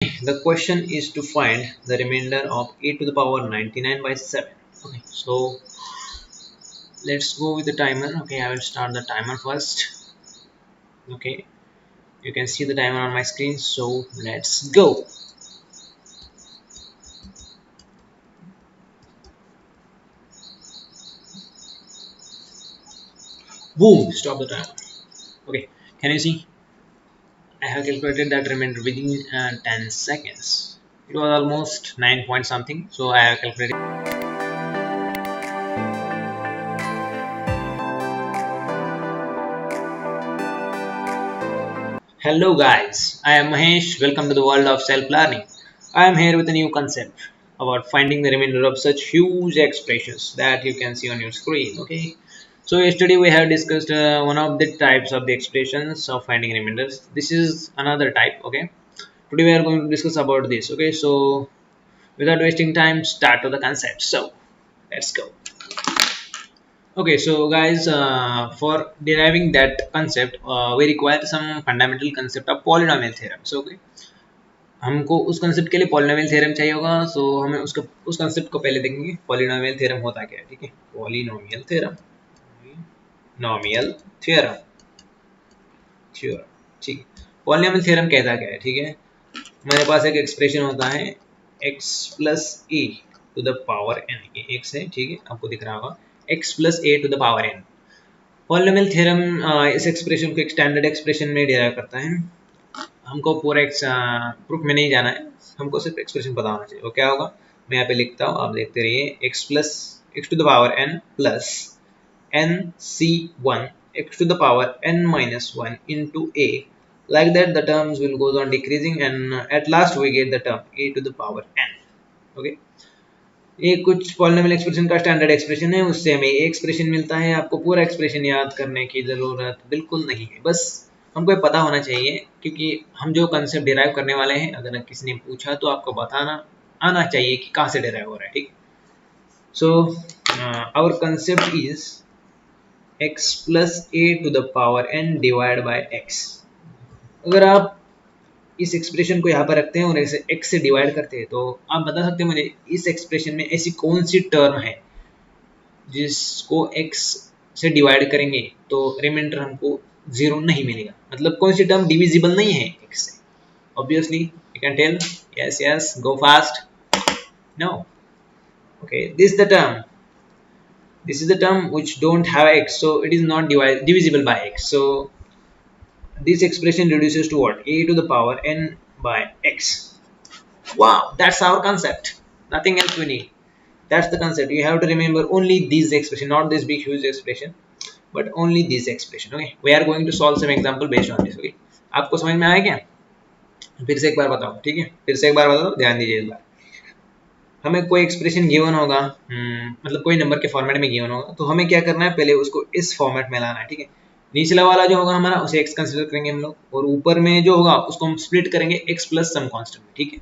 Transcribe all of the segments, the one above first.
The question is to find the remainder of a to the power 99 by 7. Okay, so let's go with the timer. Okay, I will start the timer first. Okay, you can see the timer on my screen, so let's go. Boom, stop the timer. Okay, can you see? I have calculated that remainder within 10 seconds. It was almost 9 point something, so I have calculated. Hello guys, I am Mahesh. Welcome to the world of self-learning. I am here with a new concept about finding the remainder of such huge expressions that you can see on your screen. Okay, so yesterday we have discussed one of the types of the expressions of finding remainders. This is another type. Okay, today we are going to discuss about this. Okay, so without wasting time, start to the concept. So let's go. Okay, so guys, for deriving that concept, we require some fundamental concept of polynomial theorem. So okay, हमको उस concept के लिए polynomial theorem चाहिए होगा, सो हमें उसका उस concept को पहले देखेंगे पॉलिनोमियल थ्योरम होता क्या है. ठीक है, पॉलिनोमियल थ्योरम, नॉमियल थ्योरम, थ्योरम. ठीक है, पॉलिनोमियल थ्योरम कहता क्या है. ठीक है, हमारे पास एक एक्सप्रेशन होता है x plus a to the power n. ये x है. ठीक है, आपको दिख रहा होगा x plus a to the power n. Polynomial theorem इस एक्सप्रेशन को एक स्टैंडर्ड एक्सप्रेशन में डिराइव करता है. हमको पूरा प्रूफ में नहीं जाना है, हमको सिर्फ एक्सप्रेशन पता होना चाहिए. वो क्या होगा, मैं यहाँ पे लिखता हूँ, आप देखते रहिए. X plus x to the power n plus n c1 x to the power n minus 1 into a. Like that the terms will goes on decreasing and at last we get the term a to the power n. Okay, ये कुछ polynomial expression का standard expression है, उससे हमें ये expression मिलता है. आपको पूरा एक्सप्रेशन याद करने की ज़रूरत बिल्कुल नहीं है, बस हमको ये पता होना चाहिए, क्योंकि हम जो कंसेप्ट डिराइव करने वाले हैं, अगर किसी ने पूछा तो आपको बताना आना चाहिए कि कहाँ से डिराइव हो रहा है. ठीक, so our concept is x plus a to the power n divide by x. अगर आप इस एक्सप्रेशन को यहाँ पर रखते हैं और इसे x से डिवाइड करते हैं, तो आप बता सकते हैं मुझे इस एक्सप्रेशन में ऐसी कौन सी टर्म है जिसको x से डिवाइड करेंगे तो रिमाइंडर हमको 0 नहीं मिलेगा. मतलब कौन सी टर्म डिविजिबल नहीं है x से. Obviously you can tell. Yes yes, go fast. No. Okay, this is the term which don't have x, so it is not divisible by x. So this expression reduces to what, a to the power n by x. Wow, that's our concept, nothing else we need. That's the concept. You have to remember only this expression, not this big huge expression, but only this expression. Okay, we are going to solve some example based on this. Okay, आपको समझ में आया क्या? फिर से एक बार बताओ. ठीक है, फिर से एक बार बताओ, ध्यान दीजिए. इस बार हमें कोई एक्सप्रेशन गिवन होगा, मतलब कोई नंबर के फॉर्मेट में गिवन होगा, तो हमें क्या करना है, पहले उसको इस फॉर्मेट में लाना है. ठीक है, निचला वाला जो होगा हमारा उसे x कंसिडर करेंगे हम लोग, और ऊपर में जो होगा उसको हम स्प्लिट करेंगे x प्लस सम कांस्टेंट में. ठीक है,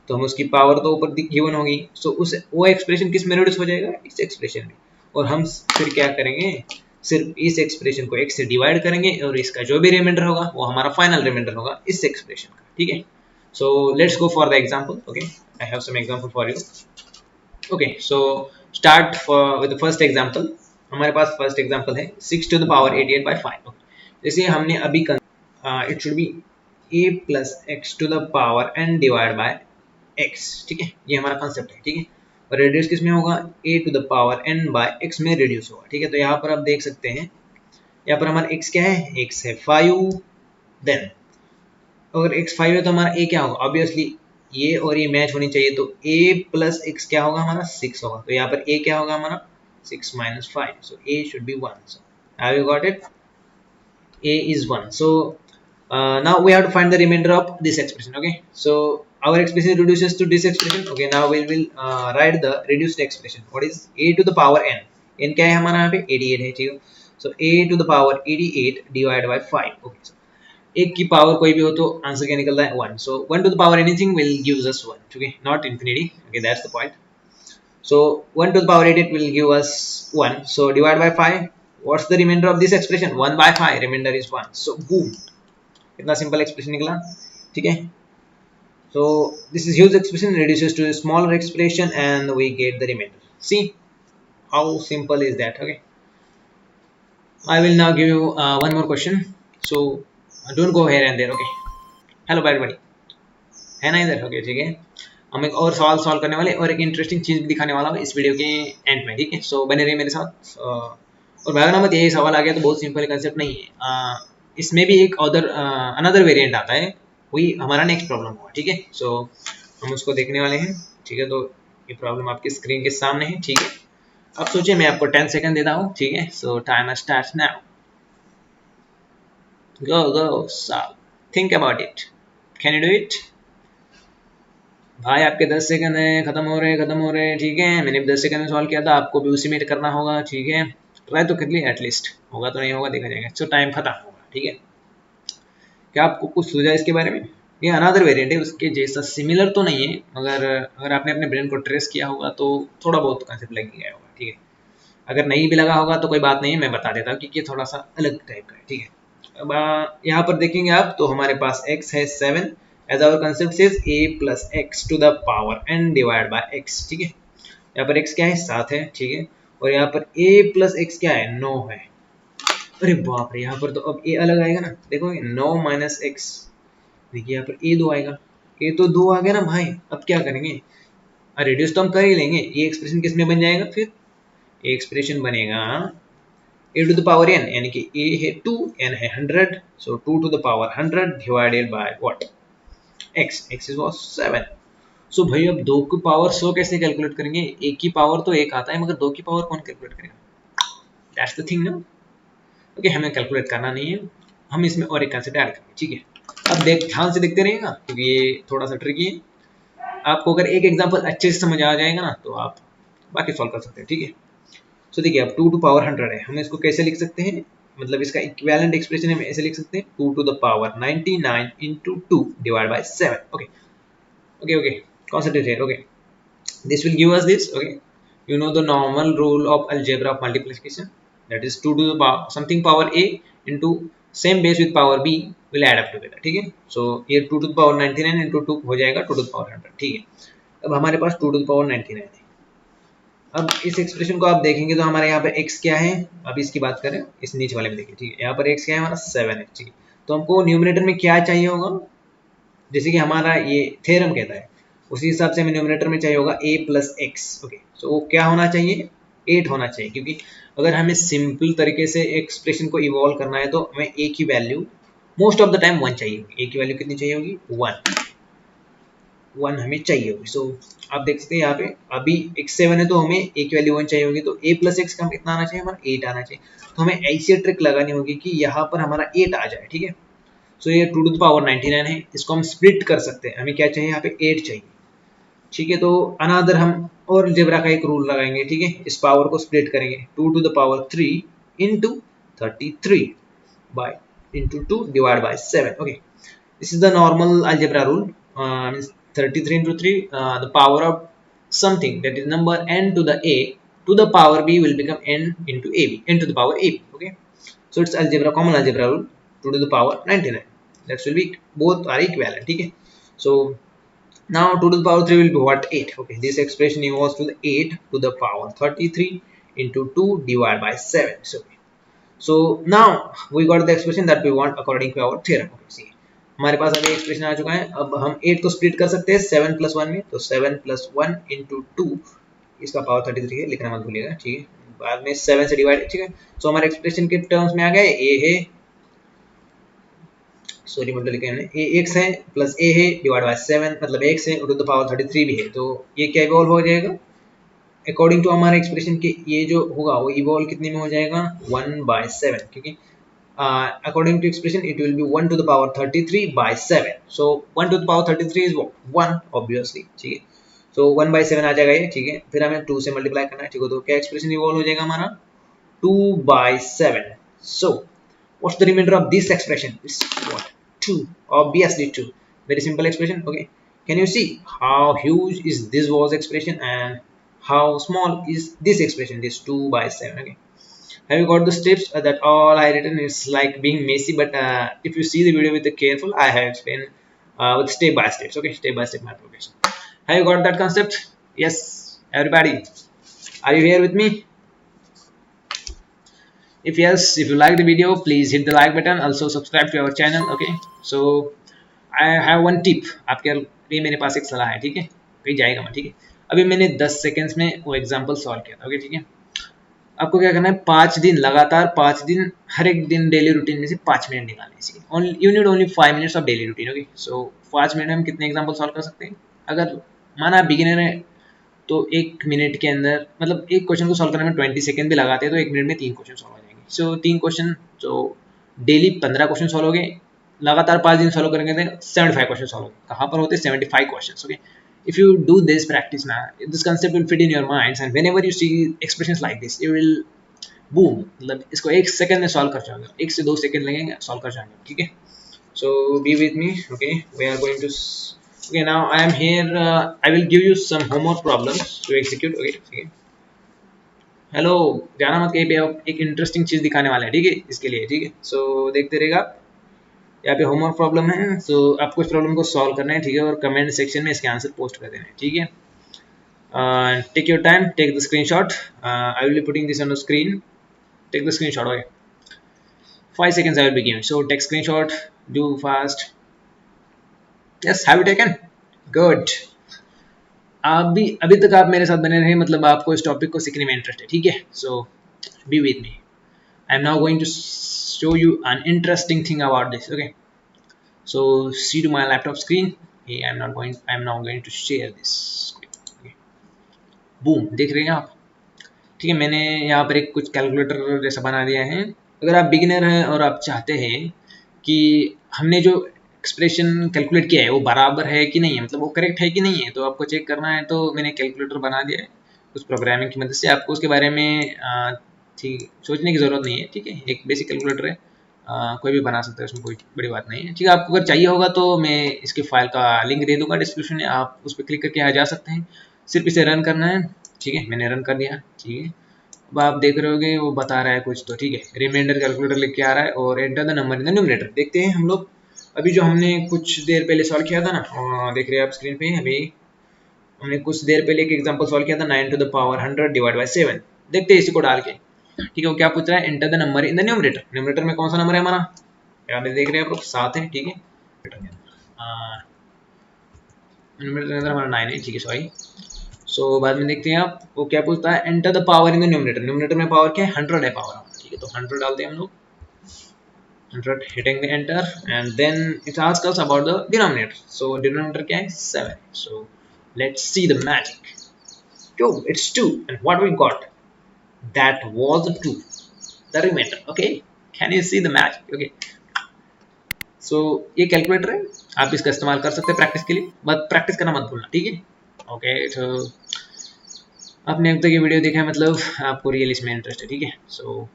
तो हम उसकी पावर तो ऊपर गिवन होगी, सो उस वो एक्सप्रेशन किस में रिड्यूस हो जाएगा, इस एक्सप्रेशन में. और हम फिर क्या करेंगे, सिर्फ इस एक्सप्रेशन को x से डिवाइड करेंगे और इसका जो भी रिमाइंडर होगा वो हमारा फाइनल रिमाइंडर होगा इस एक्सप्रेशन का. ठीक है, so let's go for the example. Okay, I have some example for you. Okay, so start with the first example. हमारे पास फर्स्ट एग्जांपल है 6 टू द पावर 88 बाय 5. जैसे हमने अभी it should be a plus x to the power n divide by x. ठीक है, ये हमारा कंसेप्ट है. ठीक है, और रिड्यूस किस में होगा, a to the power n by x में रिड्यूस होगा. ठीक है, तो यहाँ पर आप देख सकते हैं, यहाँ पर हमारा x क्या है, x है 5. देन अगर x 5 है तो हमारा a क्या होगा, ऑब्वियसली ये और ये मैच होनी चाहिए, तो a प्लस x क्या होगा हमारा 6 होगा. तो यहाँ पर a क्या होगा हमारा 6 minus 5, so a should be 1. So have you got it, a is 1. So now we have to find the remainder of this expression. Okay, so our expression reduces to this expression. Okay, now we will write the reduced expression. What is a to the power n? n क्या है हमारा यहाँ पे 88 है. ठीक है, so a to the power 88 divided by 5. Okay, so एक की पावर कोई भी हो तो आंसर क्या निकलता है 1. So 1 to the power anything will gives us 1. ठीक है, not infinity. Okay, that's the point. So 1 to the power 88 will give us 1. So divide by 5. What's the reminder of this expression, 1 by 5, reminder is 1. So boom, कितना simple expression निकला. ठीक है, So this is huge expression reduces to a smaller expression and we get the remainder. See how simple is that. Okay, I will now give you one more question. So don't go here and there. Okay, hello everybody, है ना इधर? Okay ठीक है, हम एक और सवाल solve करने वाले और एक इंटरेस्टिंग चीज भी दिखाने वाला हूँ इस वीडियो के एंड में, ठीक है? सो बने रहिए मेरे साथ। और भागना मत, यही सवाल आ गया तो बहुत सिंपल कंसेप्ट नहीं है। इसमें भी एक अदर अनदर वेरिएंट आता है, वही हमारा नेक्स्ट प्रॉब्लम होगा, ठीक है? सो हम उसको देखने वाले हैं, ठीक है? तो ये प्रॉब्लम आपकी स्क्रीन के सामने है, ठीक है? अब सोचिए मैं आपको 10 सेकंड देता हूँ, ठीक है? सो time start now, go go, so think about it, can you do it? भाई आपके 10 सेकंड है, खत्म हो रहे, ठीक है? मैंने भी 10 सेकंड में सॉल्व किया था, आपको भी उसी में करना होगा, ठीक है? ट्राई तो कर लिए एटलीस्ट, होगा तो नहीं होगा देखा जाएगा। सो टाइम खत्म होगा, ठीक है? क्या आपको कुछ सूझा इसके बारे में? ये अनदर वेरिएंट है, उसके जैसा सिमिलर तो नहीं है, मगर अगर आपने अपने ब्रेन को ट्रेस किया होगा तो थोड़ा बहुत कंसेप्ट लग गया होगा, ठीक है? अगर नहीं भी लगा होगा तो कोई बात नहीं है, मैं बता देता हूँ कि ये थोड़ा सा अलग टाइप का है, ठीक है? अब यहाँ पर देखेंगे आप तो हमारे पास x है 7, as our concept says a plus x to the power n divide by x, ठीक है? यहाँ पर x क्या है? 7 है, ठीक है? और यहाँ पर a प्लस एक्स क्या है? 9 है। अरे बाप रे, यहाँ पर तो अब a अलग आएगा ना, देखो 9 माइनस एक्स, देखिए यहाँ पर a 2 आएगा, a तो 2 आ गया ना भाई। अब क्या करेंगे? रिड्यूस तो हम कर ही लेंगे, ये एक्सप्रेशन किस में बन जाएगा फिर? ये एक्सप्रेशन बनेगा a to the power n, यानी कि a है 2, n है 100, so 2 to the power 100 divided by what? x, x is was 7। सो भाई अब 2 की पावर 100 कैसे कैलकुलेट करेंगे? एक की पावर तो एक आता है, मगर 2 की पावर कौन कैलकुलेट करेगा? दैट्स द थिंग ना। ओके, हमें कैलकुलेट करना नहीं है, हम इसमें और एक कंसेप्ट ऐड करेंगे, ठीक है? अब ध्यान से देखते रहिएगा क्योंकि ये थोड़ा सा ट्रिकी है। आपको अगर एक एग्जांपल अच्छे से समझ आ जाएगा ना तो आप बाकी सॉल्व कर सकते हैं, ठीक है? सो देखिए अब 2 टू पावर 100 है, हम इसको कैसे लिख सकते हैं? मतलब इसका इक्विवेलेंट एक्सप्रेशन हम ऐसे लिख सकते हैं 2 to the power 99 into 2 divided by 7। Okay okay okay, concentrate here। okay, this will give us this। okay, you know the normal rule of algebra of multiplication, that is 2 to the power something power a into same base with power b will add up together, ठीक है? सो ये 2 to the power 99 into 2 हो जाएगा 2 to the power 100, ठीक है? अब हमारे पास 2 to the power 99 है। अब इस एक्सप्रेशन को आप देखेंगे तो हमारे यहाँ पे x क्या है? अब इसकी बात करें, इस नीचे वाले में देखिए, ठीक है? यहाँ पर x क्या है हमारा? 7 है, ठीक है? तो हमको न्यूमरेटर में क्या चाहिए होगा? जैसे कि हमारा ये थ्योरम कहता है उसी हिसाब से हमें न्यूमरेटर में चाहिए होगा a प्लस एक्स। ओके, सो वो क्या होना चाहिए? 8 होना चाहिए, क्योंकि अगर हमें सिंपल तरीके से एक्सप्रेशन को इवॉल्व करना है तो हमें a की value most of the time 1 चाहिए होगी। a की वैल्यू कितनी चाहिए होगी? 1 हमें चाहिए होगी। सो आप देख सकते हैं यहाँ पे अभी x 7 है तो हमें a की वैल्यू 1 चाहिए होगी, तो a प्लस एक्स का कितना आना चाहिए? हमारा 8 आना चाहिए। तो हमें ऐसी ट्रिक लगानी होगी कि यहाँ पर हमारा 8 आ जाए, ठीक है? सो ये 2 टू द पावर 99 है, इसको हम स्प्लिट कर सकते हैं। हमें क्या चाहिए? यहाँ पे 8 चाहिए, ठीक है? तो अनदर हम और अलजेब्रा का एक रूल लगाएंगे, ठीक है? इस पावर को स्प्लिट करेंगे 2 to the power 3 into 33 by into 2 divided by 7। okay, this is the normal algebra rule। means 33 into 3, the power of something, that is number n to the a to the power b will become n into ab, n to the power ab। okay, so it's algebra, common algebra rule, 2 to the power 99, that will be both are equivalent, ठीक है? So now 2 to the power 3 will be what? 8। okay, this expression equals to the 8 to the power 33 into 2 divided by 7। so now we got the expression that we want according to our theorem। okay, see, हमारे पास अभी expression आ चुका है। अब हम 8 को split कर सकते हैं 7 प्लस 1 में, तो 7 प्लस 1 इंटू 2, इसका पावर 33 है, लिखना मत भूलिएगा, ठीक है? बाद में 7 से डिवाइड, ठीक है? सो हमारे एक्सप्रेशन के टर्म्स में आ गए, ए है, सॉरी मतलब लिखे हमने, ए एक्स है प्लस ए है डिवाइड बाय 7, मतलब एक्स है टू द पावर 33 भी है, तो ये क्या इवॉल्व हो जाएगा अकॉर्डिंग टू हमारे एक्सप्रेशन के? ये जो होगा वो इवॉल्व कितने में हो जाएगा? 1/7, क्योंकि according to expression it will be 1 to the power 33/7। so 1 to the power 33 is 1 obviously, ठीक है? so 1/7 आ जाएगा ये, ठीक है? फिर हमें 2 से मल्टीप्लाई करना है, ठीक है? तो क्या एक्सप्रेशन इवॉल्व हो जाएगा हमारा? 2/7। so what's the remainder of this expression? It's what? 2, obviously 2, very simple expression। okay, can you see how huge is this was expression and how small is this expression, this 2/7? okay, have you got the steps? That all I written is like being messy, but if you see the video with the careful, I have explained with step by steps. Okay, step by step application. Have you got that concept? Yes, everybody, are you here with me? If yes, if you like the video, please hit the like button. Also subscribe to our channel. Okay, so I have one tip आपके लिए, मेरे पास एक सलाह है, ठीक है, कहीं जाएगा मत, ठीक है। अभी मैंने 10 सेकंड्स में वो एग्जांपल सॉल्व किया था, ओके, ठीक है। आपको क्या करना है, 5 दिन लगातार, 5 दिन हर एक दिन डेली रूटीन में से 5 मिनट निकालने चाहिए। Only you need only 5 minutes of daily routine. Okay, so 5 minute में हम कितने एग्जांपल सॉल्व कर सकते हैं? अगर माना बिगिनर है तो 1 मिनट के अंदर, मतलब एक क्वेश्चन को सॉल्व करने में 20 सेकंड भी लगाते हैं तो 1 मिनट में 3 क्वेश्चन सॉल्व हो जाएंगे। सो 3 क्वेश्चन, तो डेली 15 क्वेश्चन सॉल्व हो गए, लगातार 5 दिन सॉल्व करेंगे तो 75 क्वेश्चन सॉल्व हो गए। कहाँ पर होते हैं? 75 question. Okay, if you do this practice now, this concept will fit in your minds, and whenever you see expressions like this, you will boom, मतलब इसको 1 सेकंड में सॉल्व कर जाओगे, 1 से 2 सेकंड लगेंगे सॉल्व कर जाएंगे, ठीक है। So be with me. Okay, we are going to, okay, now I am here, I will give you some homework problems to execute. Okay, ठीक है, हेलो, जाना मत कहीं पे, आप एक इंटरेस्टिंग चीज दिखाने वाले हैं, ठीक है, इसके लिए, ठीक है। सो देखते रहेगा आप, यहाँ पे होमवर्क प्रॉब्लम है, तो आपको इस प्रॉब्लम को सॉल्व करना है, ठीक है, और कमेंट सेक्शन में इसके आंसर पोस्ट कर देना है, ठीक है। Take your time, take the screenshot, I will be putting this on the screen, take the screenshot. Okay, 5 seconds I will be giving, so take screenshot, do fast. Yes, have you taken? Good. आप भी अभी तक आप मेरे साथ बने रहे, मतलब आपको इस टॉपिक को सीखने में इंटरेस्ट है, ठीक है। So be with me, I am now going to show you an interesting thing about this. Okay, so see to my laptop screen, I am now going to share this. Boom, देख रहे हैं आप, ठीक है। मैंने यहाँ पर एक कुछ कैलकुलेटर जैसा बना दिया है। अगर आप बिगिनर हैं और आप चाहते हैं कि हमने जो एक्सप्रेशन कैलकुलेट किया है वो बराबर है कि नहीं है, मतलब वो करेक्ट है कि नहीं है, तो आपको चेक करना है, तो मैंने कैलकुलेटर बना दिया है उस प्रोग्रामिंग की मदद से। आपको उसके बारे में ठीक सोचने की ज़रूरत नहीं है, ठीक है, एक बेसिक कैलकुलेटर है, कोई भी बना सकता है, उसमें कोई बड़ी बात नहीं है, ठीक है। आपको अगर चाहिए होगा तो मैं इसके फाइल का लिंक दे दूंगा डिस्क्रिप्शन में, आप उस पर क्लिक करके आ जा सकते हैं। सिर्फ इसे रन करना है, ठीक है, मैंने रन कर दिया, ठीक है। अब आप देख रहे होगे वो बता रहा है कुछ, तो ठीक है, रिमाइंडर कैलकुलेटर लिख के आ रहा है, और enter the number in the numerator. देखते हैं हम लोग अभी जो हमने कुछ देर पहले सॉल्व किया था ना, देख रहे हैं आप स्क्रीन पे, अभी हमने कुछ देर पहले एक एग्जांपल सॉल्व किया था, 9 to the power 100 divide by 7। देखते हैं इसी को डाल के, ठीक है। वो क्या पूछ रहा है? Enter the number in the numerator. Numerator में कौन सा नंबर है हमारा? यहाँ पे देख रहे हैं आप लोग, 7 है, ठीक है। न्यूमरेटर के अंदर हमारा 9 है, ठीक है, सॉरी। सो बाद में देखते हैं आप, वो क्या पूछता है? Enter the power in the numerator. Numerator में पावर क्या है? 100 है पावर, ठीक है, तो 100 डालते हैं हम लोग, 100, hitting the enter, and then it asks us about the denominator. So denominator क्या है? 7. So let's see the magic. Oh, it's 2, and what we got? That was a 2, the remainder. Okay, can you see the magic? Okay, so ये calculator है, आप इसका इस्तेमाल कर सकते हैं प्रैक्टिस के लिए, बट प्रैक्टिस करना मत भूलना, ठीक है। ओके, तो आपने अब तक ये वीडियो देखा है, मतलब आपको रियल इसमें इंटरेस्ट है, ठीक है। सो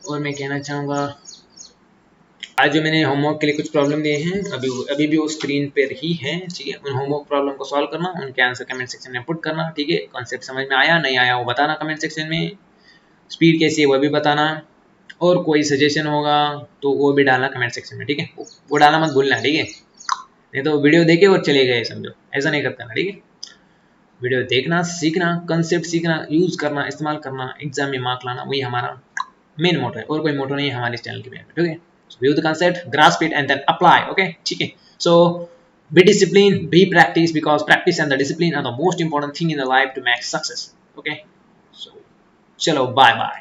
और मैं कहना चाहूँगा, आज जो मैंने होमवर्क के लिए कुछ प्रॉब्लम दिए हैं, अभी भी वो स्क्रीन पर ही हैं, ठीक है। उन होमवर्क प्रॉब्लम को सॉल्व करना, उनके आंसर कमेंट सेक्शन में पुट करना, ठीक है। कॉन्सेप्ट समझ में आया नहीं आया वो बताना कमेंट सेक्शन में, स्पीड कैसी है वो भी बताना, और कोई सजेशन होगा तो वो भी डालना कमेंट सेक्शन में, ठीक है। वो डालना मत भूलना, ठीक है, नहीं तो वीडियो देखे और चले गए समझो, ऐसा नहीं करता ना, ठीक है। वीडियो देखना, सीखना, कंसेप्ट सीखना, यूज करना, इस्तेमाल करना, एग्जाम में मार्क लाना, वही हमारा मेन मोटो है, और कोई मोटो नहीं है हमारे इस चैनल के में, ठीक है। View the concept, grasp it, and then apply. Okay, ठीक है। So be disciplined, be practice, because practice and the discipline are the most important thing in the life to make success. Okay, so chalo, bye bye.